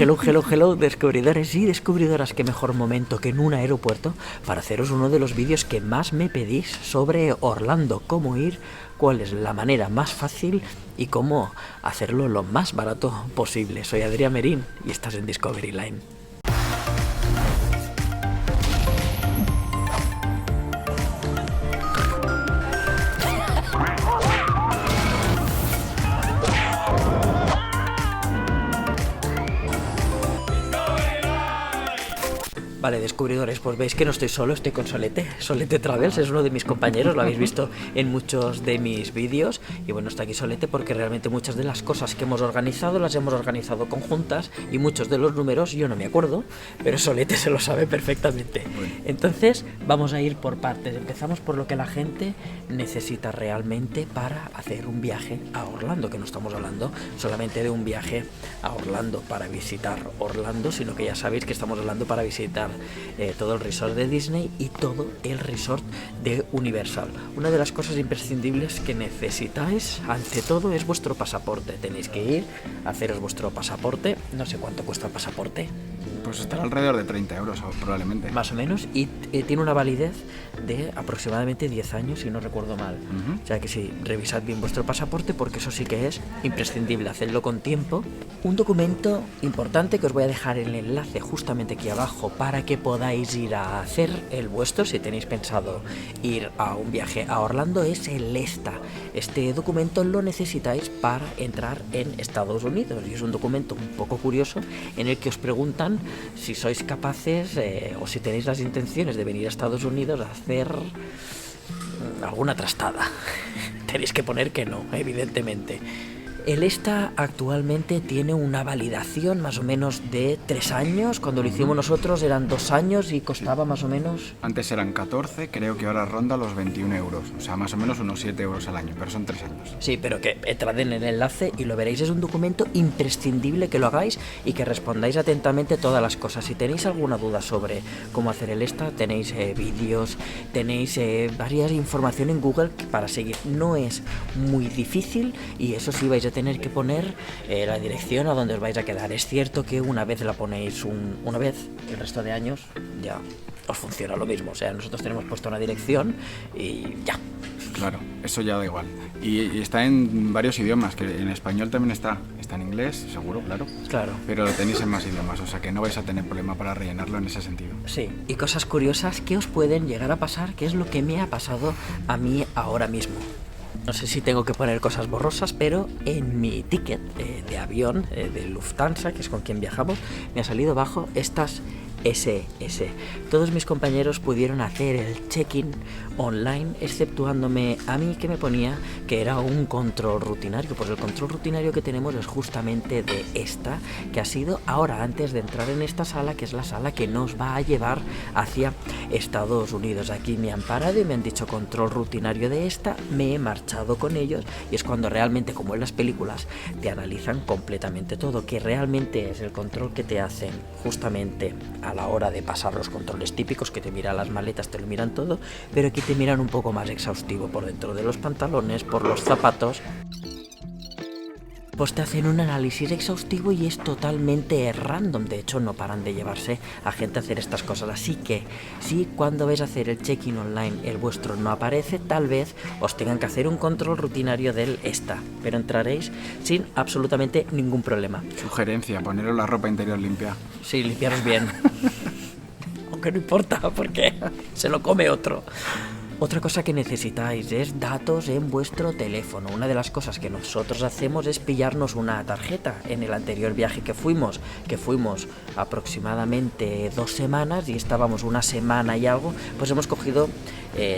Hello, hello, hello, descubridores y descubridoras, qué mejor momento que en un aeropuerto para haceros uno de los vídeos que más me pedís sobre Orlando, cómo ir, cuál es la manera más fácil y cómo hacerlo lo más barato posible. Soy Adrián Merín y estás en Discovery Line. Vale, descubridores, pues veis que no estoy solo, estoy con Solete. Solete Travels es uno de mis compañeros, lo habéis visto en muchos de mis vídeos. Y bueno, está aquí Solete porque realmente muchas de las cosas que hemos organizado las hemos organizado conjuntas y muchos de los números yo no me acuerdo, pero Solete se lo sabe perfectamente. Entonces vamos a ir por partes. Empezamos por lo que la gente necesita realmente para hacer un viaje a Orlando, que no estamos hablando solamente de un viaje a Orlando para visitar Orlando, sino que ya sabéis que estamos hablando para visitar todo el resort de Disney y todo el resort de Universal. Una de las cosas imprescindibles que necesitáis ante todo es vuestro pasaporte. Tenéis que ir a haceros vuestro pasaporte. No sé cuánto cuesta el pasaporte. Pues estará alrededor de 30 euros probablemente. Más o menos, y tiene una validez de aproximadamente 10 años, si no recuerdo mal. O sea que sí, revisad bien vuestro pasaporte porque eso sí que es imprescindible, hacedlo con tiempo. Un documento importante que os voy a dejar el enlace justamente aquí abajo para que podáis ir a hacer el vuestro si tenéis pensado ir a un viaje a Orlando es el ESTA. Este documento lo necesitáis para entrar en Estados Unidos y es un documento un poco curioso en el que os preguntan si sois capaces o si tenéis las intenciones de venir a Estados Unidos a hacer alguna trastada. Tenéis que poner que no, evidentemente. El ESTA actualmente tiene una validación más o menos de 3 años. Cuando lo hicimos nosotros eran 2 años y costaba más o menos... Antes eran 14, creo que ahora ronda los 21 euros. O sea, más o menos unos 7 euros al año, pero son 3 años. Sí, pero que entrad en el enlace y lo veréis. Es un documento imprescindible que lo hagáis y que respondáis atentamente todas las cosas. Si tenéis alguna duda sobre cómo hacer el ESTA, tenéis vídeos, tenéis varias información en Google para seguir. No es muy difícil y eso sí vais a tener que poner la dirección a donde os vais a quedar. Es cierto que una vez la ponéis una vez, el resto de años ya os funciona lo mismo. O sea, nosotros tenemos puesto una dirección y ya. Claro, eso ya da igual. Y está en varios idiomas, que en español también está. Está en inglés, seguro, claro. Claro. Pero lo tenéis en más idiomas, o sea que no vais a tener problema para rellenarlo en ese sentido. Sí, y cosas curiosas que os pueden llegar a pasar, que es lo que me ha pasado a mí ahora mismo. No sé si tengo que poner cosas borrosas, pero en mi ticket de avión de Lufthansa, que es con quien viajamos, me ha salido bajo estas SS. Todos mis compañeros pudieron hacer el check-in online, exceptuándome a mí, que me ponía que era un control rutinario. Pues el control rutinario que tenemos es justamente de esta, que ha sido ahora antes de entrar en esta sala, que es la sala que nos va a llevar hacia Estados Unidos. Aquí me han parado y me han dicho control rutinario de esta, me he marchado con ellos y es cuando realmente, como en las películas, te analizan completamente todo, que realmente es el control que te hacen justamente a la hora de pasar los controles típicos, que te miran las maletas, te lo miran todo, pero aquí te miran un poco más exhaustivo por dentro de los pantalones, por los zapatos. Pues te hacen un análisis exhaustivo y es totalmente random. De hecho, no paran de llevarse a gente a hacer estas cosas. Así que, si cuando vais a hacer el check-in online el vuestro no aparece, tal vez os tengan que hacer un control rutinario del ESTA. Pero entraréis sin absolutamente ningún problema. Sugerencia, poneros la ropa interior limpia. Sí, limpiaros bien. Aunque no importa, porque se lo come otro. Otra cosa que necesitáis es datos en vuestro teléfono. Una de las cosas que nosotros hacemos es pillarnos una tarjeta. En el anterior viaje que fuimos aproximadamente 2 semanas y estábamos una semana y algo, pues hemos cogido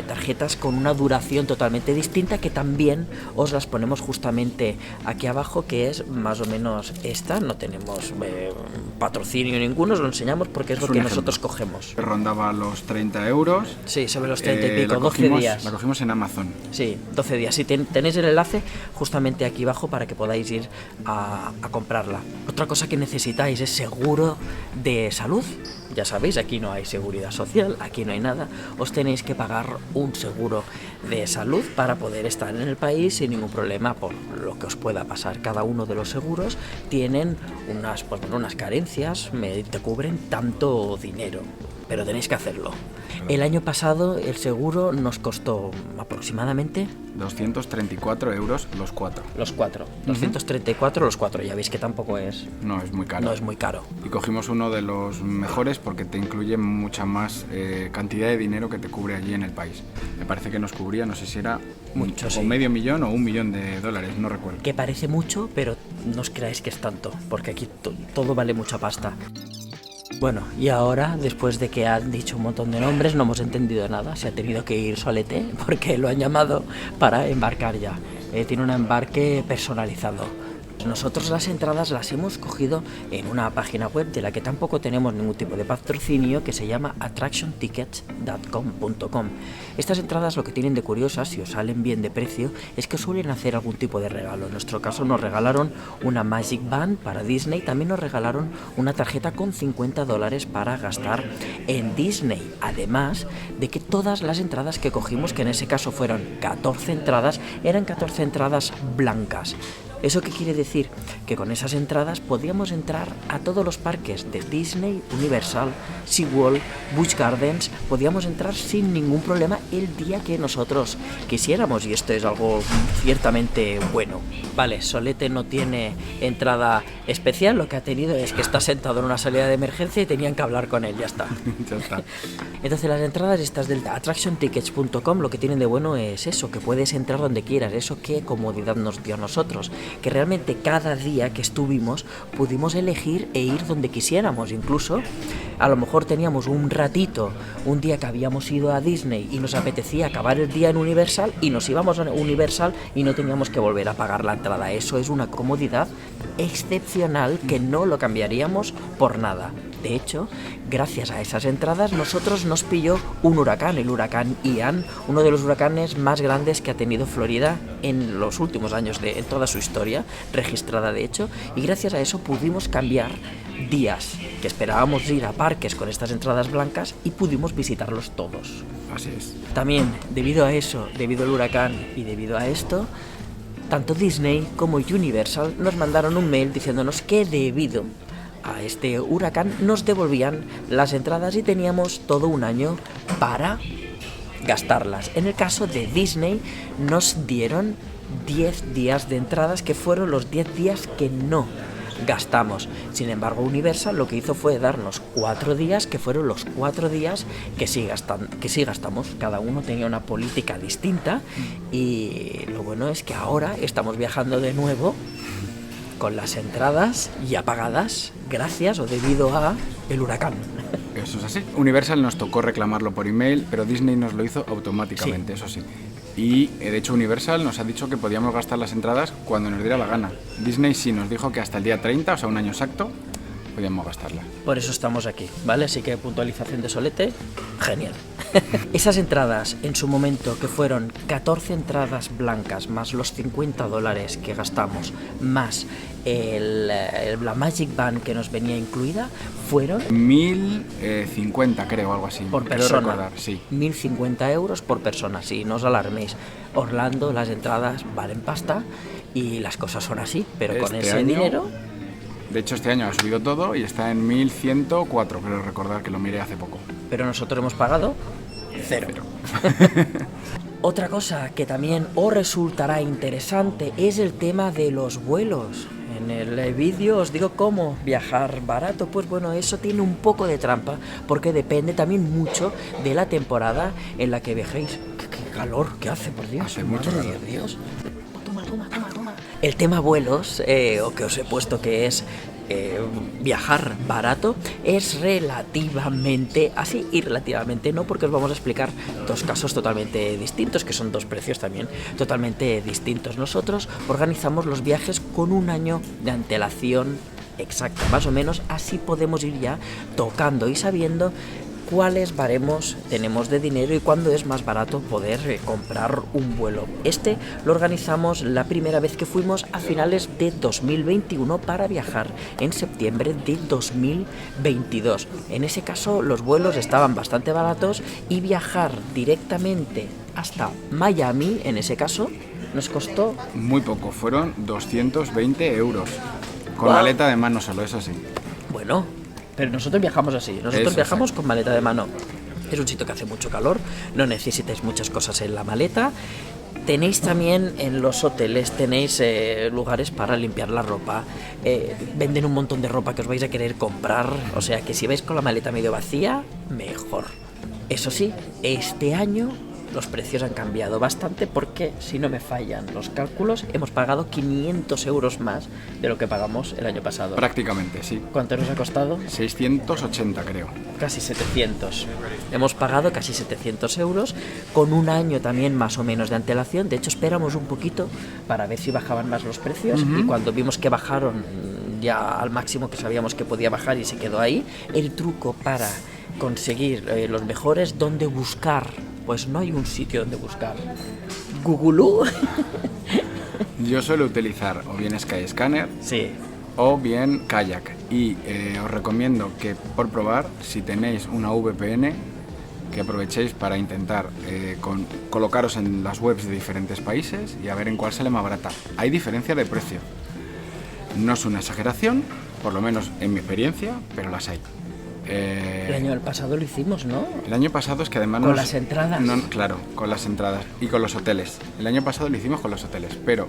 tarjetas con una duración totalmente distinta, que también os las ponemos justamente aquí abajo, que es más o menos esta. No tenemos patrocinio ninguno, os lo enseñamos porque es lo que nosotros cogemos. Rondaba los 30 euros. Sí, sobre los 30 y pico, 12 días. La cogimos en Amazon. Sí, 12 días. Sí, tenéis el enlace justamente aquí abajo para que podáis ir a comprarla. Otra cosa que necesitáis es seguro de salud. ya sabéis, aquí no hay seguridad social, aquí no hay nada, os tenéis que pagar un seguro de salud para poder estar en el país sin ningún problema por lo que os pueda pasar. Cada uno de los seguros tienen unas carencias, te cubren tanto dinero, pero tenéis que hacerlo. El año pasado el seguro nos costó aproximadamente 234 euros los 4. Los 4. 234 los 4. Ya veis que tampoco es... No es muy caro. No es muy caro. Y cogimos uno de los mejores porque te incluye mucha más cantidad de dinero que te cubre allí en el país. Me parece que nos cubría, no sé si era mucho, o medio millón o $1 millón, no recuerdo. Que parece mucho, pero no os creáis que es tanto, porque aquí todo vale mucha pasta. Bueno, y ahora, después de que han dicho un montón de nombres, no hemos entendido nada. Se ha tenido que ir Solete porque lo han llamado para embarcar ya. Tiene un embarque personalizado. Nosotros las entradas las hemos cogido en una página web de la que tampoco tenemos ningún tipo de patrocinio, que se llama attractiontickets.com. Estas entradas lo que tienen de curiosas, si os salen bien de precio, es que suelen hacer algún tipo de regalo. En nuestro caso nos regalaron una Magic Band para Disney, también nos regalaron una tarjeta con $50 para gastar en Disney. Además de que todas las entradas que cogimos, que en ese caso fueron 14 entradas, eran 14 entradas blancas. ¿Eso qué quiere decir? Que con esas entradas podíamos entrar a todos los parques de Disney, Universal, SeaWorld, Busch Gardens, podíamos entrar sin ningún problema el día que nosotros quisiéramos, y esto es algo ciertamente bueno. Vale, Solete no tiene entrada especial, lo que ha tenido es que está sentado en una salida de emergencia y tenían que hablar con él, ya está. Ya está. Entonces las entradas estas del attractiontickets.com lo que tienen de bueno es eso, que puedes entrar donde quieras, eso qué comodidad nos dio a nosotros, que realmente cada día que estuvimos pudimos elegir e ir donde quisiéramos. Incluso a lo mejor teníamos un ratito, un día que habíamos ido a Disney y nos apetecía acabar el día en Universal, y nos íbamos a Universal y no teníamos que volver a pagar la entrada. Eso es una comodidad excepcional que no lo cambiaríamos por nada. De hecho, gracias a esas entradas nosotros nos pilló un huracán, el huracán Ian, uno de los huracanes más grandes que ha tenido Florida en los últimos años, en toda su historia, registrada de hecho, y gracias a eso pudimos cambiar días que esperábamos ir a parques con estas entradas blancas y pudimos visitarlos todos. Así es. También, debido a eso, debido al huracán y debido a esto, tanto Disney como Universal nos mandaron un mail diciéndonos que debido a este huracán nos devolvían las entradas y teníamos todo un año para gastarlas. En el caso de Disney nos dieron 10 días de entradas, que fueron los 10 días que no gastamos. Sin embargo, Universal lo que hizo fue darnos 4 días, que fueron los 4 días que sí gastamos. Cada uno tenía una política distinta, y lo bueno es que ahora estamos viajando de nuevo con las entradas ya pagadas gracias o debido a el huracán. Eso es así. Universal nos tocó reclamarlo por email, pero Disney nos lo hizo automáticamente, sí. Eso sí. Y de hecho Universal nos ha dicho que podíamos gastar las entradas cuando nos diera la gana. Disney sí nos dijo que hasta el día 30, o sea, un año exacto, podíamos gastarlas. Por eso estamos aquí, ¿vale? Así que puntualización de Solete, genial. Esas entradas en su momento, que fueron 14 entradas blancas más los $50 que gastamos, más la Magic Band que nos venía incluida, fueron 1.050 creo, algo así. Por creo persona. recordar, sí. 1.050 euros por persona, sí, no os alarméis. Orlando, las entradas valen pasta y las cosas son así, pero con ese dinero... De hecho, este año ha subido todo y está en 1.104, creo recordar, que lo miré hace poco. Pero nosotros hemos pagado cero. Otra cosa que también os resultará interesante es el tema de los vuelos. En el vídeo os digo cómo viajar barato. Pues bueno, eso tiene un poco de trampa, porque depende también mucho de la temporada en la que viajéis. ¡Qué calor que hace, por Dios! Hace mucho calor. Dios. Toma. El tema vuelos, o que os he puesto que es viajar barato, es relativamente así y relativamente no, porque os vamos a explicar dos casos totalmente distintos, que son dos precios también totalmente distintos. Nosotros organizamos los viajes con un año de antelación exacta, más o menos, así podemos ir ya tocando y sabiendo cuáles baremos tenemos de dinero y cuándo es más barato poder comprar un vuelo. Este lo organizamos la primera vez que fuimos a finales de 2021 para viajar en septiembre de 2022. En ese caso los vuelos estaban bastante baratos y viajar directamente hasta Miami, en ese caso, nos costó... Muy poco, fueron 220 euros. Con Wow. maleta de mano solo, eso sí. Bueno, pero nosotros viajamos así, nosotros Eso, viajamos exacto. con maleta de mano. Es un sitio que hace mucho calor, no necesitáis muchas cosas en la maleta. Tenéis también en los hoteles, tenéis lugares para limpiar la ropa, venden un montón de ropa que os vais a querer comprar, o sea que si vais con la maleta medio vacía, mejor. Eso sí, este año los precios han cambiado bastante porque, si no me fallan los cálculos, hemos pagado 500 euros más de lo que pagamos el año pasado. Prácticamente, sí. ¿Cuánto nos ha costado? 680 creo. Casi 700. Hemos pagado casi 700 euros con un año también más o menos de antelación. De hecho, esperamos un poquito para ver si bajaban más los precios y cuando vimos que bajaron ya al máximo que sabíamos que podía bajar y se quedó ahí, el truco para conseguir los mejores, ¿dónde buscar? Pues no hay un sitio donde buscar. Google. Yo suelo utilizar o bien Skyscanner Sí. o bien Kayak. Y os recomiendo que, por probar, si tenéis una VPN, que aprovechéis para intentar colocaros en las webs de diferentes países y a ver en cuál sale más barata. Hay diferencia de precio. No es una exageración, por lo menos en mi experiencia, pero las hay. El año pasado lo hicimos, ¿no? El año pasado es que además... ¿Con las entradas? No, claro, con las entradas y con los hoteles. El año pasado lo hicimos con los hoteles, pero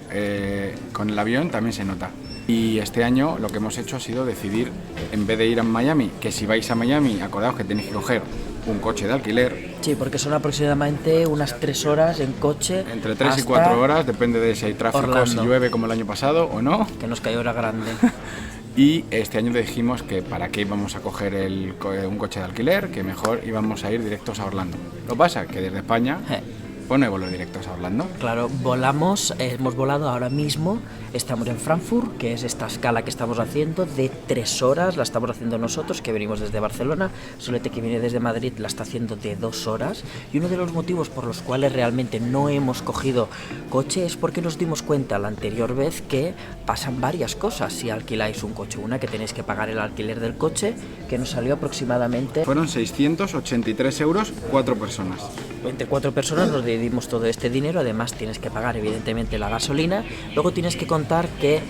con el avión también se nota. Y este año lo que hemos hecho ha sido decidir, en vez de ir a Miami, que si vais a Miami, acordaos que tenéis que coger un coche de alquiler. Sí, porque son aproximadamente unas 3 horas en coche. Entre 3 y hasta 4 horas, depende de si hay tráfico, Orlando. si llueve como el año pasado o no. Que nos cayó la grande. Y este año dijimos que para qué íbamos a coger un coche de alquiler, que mejor íbamos a ir directos a Orlando. Lo que pasa que desde España pone vuelos directos a Orlando. Claro, volamos, hemos volado ahora mismo, estamos en Frankfurt, que es esta escala que estamos haciendo de 3 horas, la estamos haciendo nosotros, que venimos desde Barcelona, Solete, que viene desde Madrid, la está haciendo de 2 horas, y uno de los motivos por los cuales realmente no hemos cogido coche es porque nos dimos cuenta la anterior vez que pasan varias cosas si alquiláis un coche. Una, que tenéis que pagar el alquiler del coche, que nos salió aproximadamente... Fueron 683 euros, 4 personas. Entre 4 personas nos dividimos todo este dinero, además tienes que pagar evidentemente la gasolina, luego tienes que contar que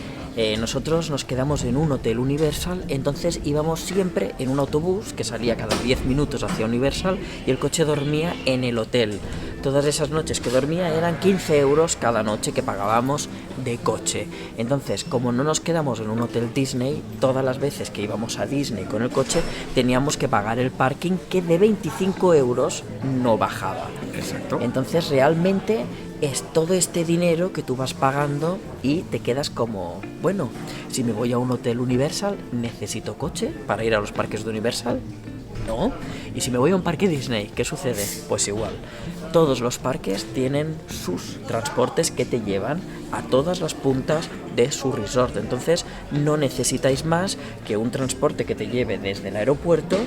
nosotros nos quedamos en un hotel Universal, entonces íbamos siempre en un autobús que salía cada 10 minutos hacia Universal y el coche dormía en el hotel. Todas esas noches que dormía eran 15 euros cada noche que pagábamos de coche. Entonces, como no nos quedamos en un hotel Disney, todas las veces que íbamos a Disney con el coche teníamos que pagar el parking, que de 25 euros no bajaba. Exacto. Entonces realmente es todo este dinero que tú vas pagando y te quedas como, bueno, si me voy a un hotel Universal, ¿necesito coche para ir a los parques de Universal? No. Y si me voy a un parque Disney, ¿qué sucede? Pues igual. Todos los parques tienen sus transportes que te llevan a todas las puntas de su resort. Entonces no necesitáis más que un transporte que te lleve desde el aeropuerto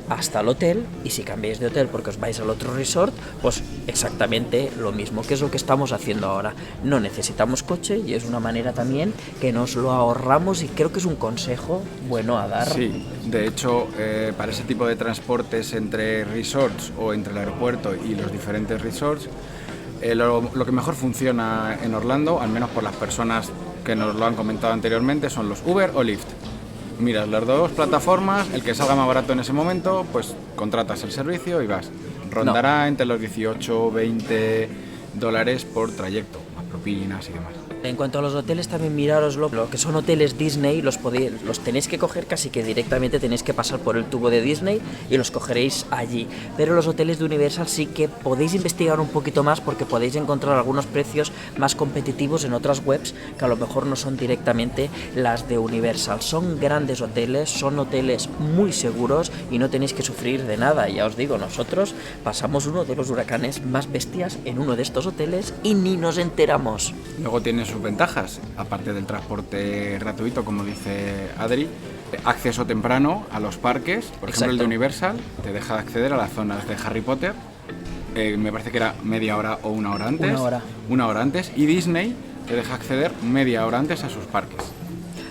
hasta el hotel, y si cambiáis de hotel porque os vais al otro resort, pues exactamente lo mismo, que es lo que estamos haciendo ahora. No necesitamos coche y es una manera también que nos lo ahorramos, y creo que es un consejo bueno a dar. Sí, de hecho, para ese tipo de transportes entre resorts o entre el aeropuerto y los diferentes resorts, lo que mejor funciona en Orlando, al menos por las personas que nos lo han comentado anteriormente, son los Uber o Lyft. Miras las dos plataformas, el que salga más barato en ese momento, pues contratas el servicio y vas. Rondará entre los 18 20 dólares por trayecto, más propinas y demás. En cuanto a los hoteles, también miraros lo que son hoteles Disney, los tenéis que coger casi que directamente, tenéis que pasar por el tubo de Disney y los cogeréis allí. Pero los hoteles de Universal sí que podéis investigar un poquito más, porque podéis encontrar algunos precios más competitivos en otras webs que a lo mejor no son directamente las de Universal. Son grandes hoteles, son hoteles muy seguros y no tenéis que sufrir de nada. Ya os digo, nosotros pasamos uno de los huracanes más bestias en uno de estos hoteles y ni nos enteramos. Luego tiene sus ventajas, aparte del transporte gratuito, como dice Adri, acceso temprano a los parques. Por ejemplo, el de Universal te deja acceder a las zonas de Harry Potter. Me parece que era media hora o una hora antes. Una hora antes. Y Disney te deja acceder media hora antes a sus parques.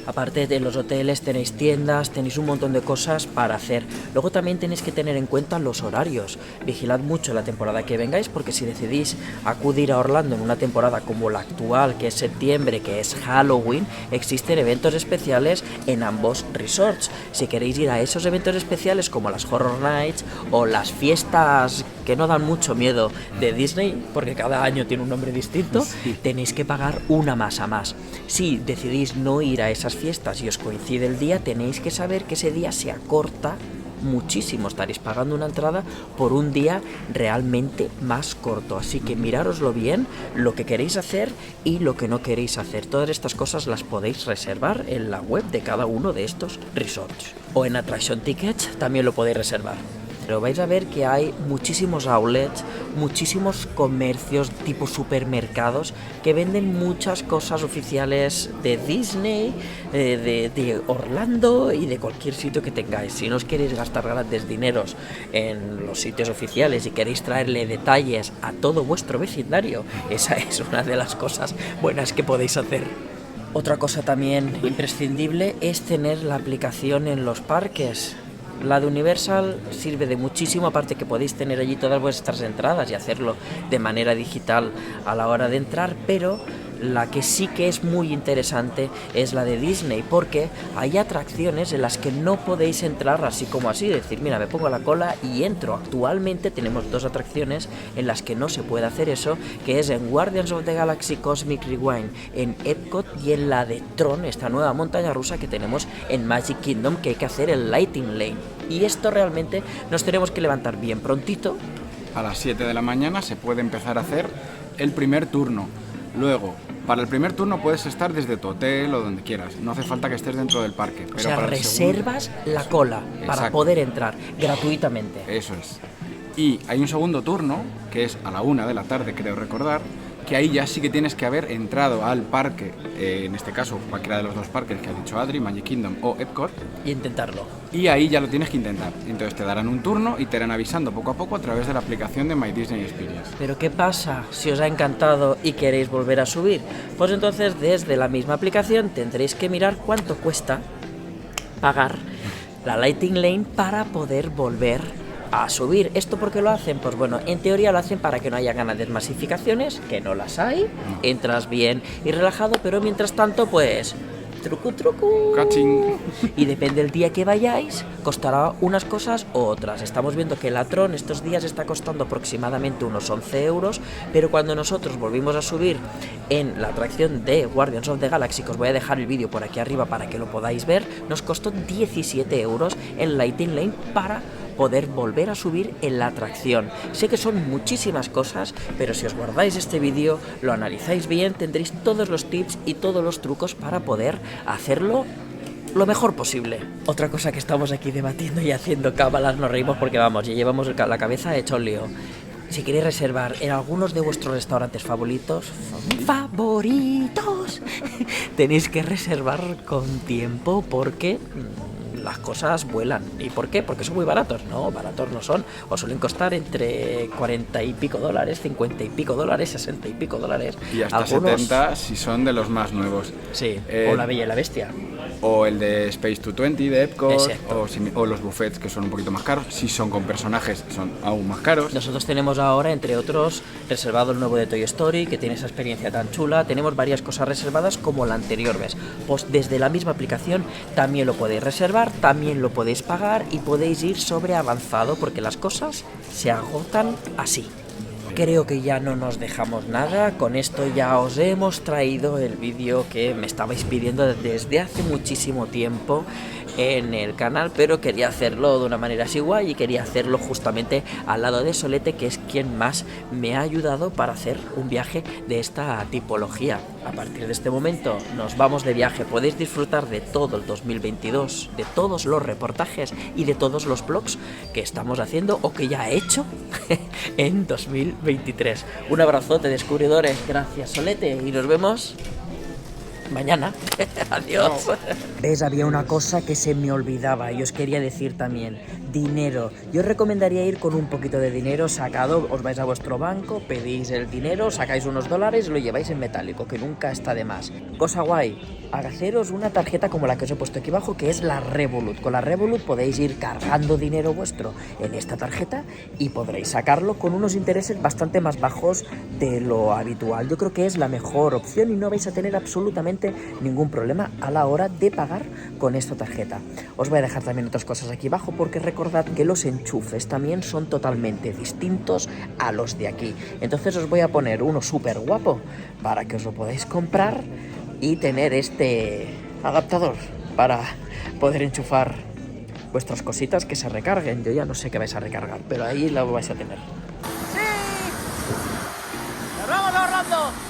Aparte de los hoteles tenéis tiendas, tenéis un montón de cosas para hacer. Luego también tenéis que tener en cuenta los horarios. Vigilad mucho la temporada que vengáis, porque si decidís acudir a Orlando en una temporada como la actual, que es septiembre, que es Halloween, existen eventos especiales en ambos resorts. Si queréis ir a esos eventos especiales como las Horror Nights o las fiestas que no dan mucho miedo de Disney, porque cada año tiene un nombre distinto, tenéis que pagar una masa más. Si decidís no ir a esas fiestas y os coincide el día, tenéis que saber que ese día se acorta muchísimo, estaréis pagando una entrada por un día realmente más corto, así que mirároslo bien, lo que queréis hacer y lo que no queréis hacer. Todas estas cosas las podéis reservar en la web de cada uno de estos resorts, o en Attraction Tickets también lo podéis reservar. Pero vais a ver que hay muchísimos outlets, muchísimos comercios tipo supermercados que venden muchas cosas oficiales de Disney, de Orlando y de cualquier sitio que tengáis. Si no os queréis gastar grandes dineros en los sitios oficiales y queréis traerle detalles a todo vuestro vecindario, esa es una de las cosas buenas que podéis hacer. Otra cosa también imprescindible es tener la aplicación en los parques. La de Universal sirve de muchísimo, aparte que podéis tener allí todas vuestras entradas y hacerlo de manera digital a la hora de entrar, pero la que sí que es muy interesante es la de Disney, porque hay atracciones en las que no podéis entrar así como así, decir, mira, me pongo la cola y entro. Actualmente tenemos dos atracciones en las que no se puede hacer eso, que es en Guardians of the Galaxy Cosmic Rewind, en Epcot, y en la de Tron, esta nueva montaña rusa que tenemos en Magic Kingdom, que hay que hacer el Lighting Lane. Y esto realmente nos tenemos que levantar bien prontito. A las 7 de la mañana se puede empezar a hacer el primer turno. Luego, para el primer turno puedes estar desde tu hotel o donde quieras. No hace falta que estés dentro del parque. Pero o sea, para reservas la cola para poder entrar gratuitamente. Eso es. Y hay un segundo turno, que es a la 1 de la tarde, creo recordar, que ahí ya sí que tienes que haber entrado al parque, en este caso cualquiera de los dos parques que ha dicho Adri, Magic Kingdom o Epcot. Y intentarlo. Y ahí ya lo tienes que intentar. Entonces te darán un turno y te irán avisando poco a poco a través de la aplicación de My Disney Experience. Pero ¿qué pasa si os ha encantado y queréis volver a subir? Pues entonces desde la misma aplicación tendréis que mirar cuánto cuesta pagar la Lighting Lane para poder volver a subir. ¿Esto por qué lo hacen? Pues bueno, en teoría lo hacen para que no haya grandes masificaciones, que no las hay, entras bien y relajado, pero mientras tanto pues trucu. ¡Cachín! Y depende del día que vayáis, costará unas cosas u otras. Estamos viendo que el Tron estos días está costando aproximadamente unos 11 euros, pero cuando nosotros volvimos a subir en la atracción de Guardians of the Galaxy, que os voy a dejar el vídeo por aquí arriba para que lo podáis ver, nos costó 17 euros el Lighting Lane para poder volver a subir en la atracción. Sé que son muchísimas cosas, pero si os guardáis este vídeo, lo analizáis bien, tendréis todos los tips y todos los trucos para poder hacerlo lo mejor posible. Otra cosa que estamos aquí debatiendo y haciendo cábalas, nos reímos porque vamos, ya llevamos la cabeza hecha un lío. Si queréis reservar en algunos de vuestros restaurantes favoritos, tenéis que reservar con tiempo porque las cosas vuelan. ¿Y por qué? Porque son muy baratos. No, baratos no son. O suelen costar entre 40 y pico dólares, 50 y pico dólares, 60 y pico dólares. Y hasta algunos 70 si son de los más nuevos. Sí, o La Bella y la Bestia. O el de Space 220 de Epcot, Exacto. o los buffets, que son un poquito más caros. Si son con personajes, son aún más caros. Nosotros tenemos ahora, entre otros, reservado el nuevo de Toy Story, que tiene esa experiencia tan chula. Tenemos varias cosas reservadas como la anterior vez. Pues desde la misma aplicación también lo podéis reservar, también lo podéis pagar y podéis ir sobre avanzado, porque las cosas se agotan así. Creo que ya no nos dejamos nada. Con esto ya os hemos traído el vídeo que me estabais pidiendo desde hace muchísimo tiempo en el canal, pero quería hacerlo de una manera así guay y quería hacerlo justamente al lado de Solete, que es quien más me ha ayudado para hacer un viaje de esta tipología. A partir de este momento nos vamos de viaje. Podéis disfrutar de todo el 2022, de todos los reportajes y de todos los vlogs que estamos haciendo o que ya he hecho en 2023. Un abrazote, descubridores. Gracias, Solete, y nos vemos mañana. Adiós. ¿Ves? Había una cosa que se me olvidaba y os quería decir también. Dinero. Yo os recomendaría ir con un poquito de dinero sacado. Os vais a vuestro banco, pedís el dinero, sacáis unos dólares y lo lleváis en metálico, que nunca está de más. Cosa guay. Haceros una tarjeta como la que os he puesto aquí abajo, que es la Revolut. Con la Revolut podéis ir cargando dinero vuestro en esta tarjeta y podréis sacarlo con unos intereses bastante más bajos de lo habitual. Yo creo que es la mejor opción y no vais a tener absolutamente ningún problema a la hora de pagar con esta tarjeta. Os voy a dejar también otras cosas aquí abajo porque recordad que los enchufes también son totalmente distintos a los de aquí. Entonces os voy a poner uno súper guapo para que os lo podáis comprar y tener este adaptador para poder enchufar vuestras cositas que se recarguen. Yo ya no sé qué vais a recargar, pero ahí lo vais a tener. ¡Sí! ¡Nos vamos ahorrando!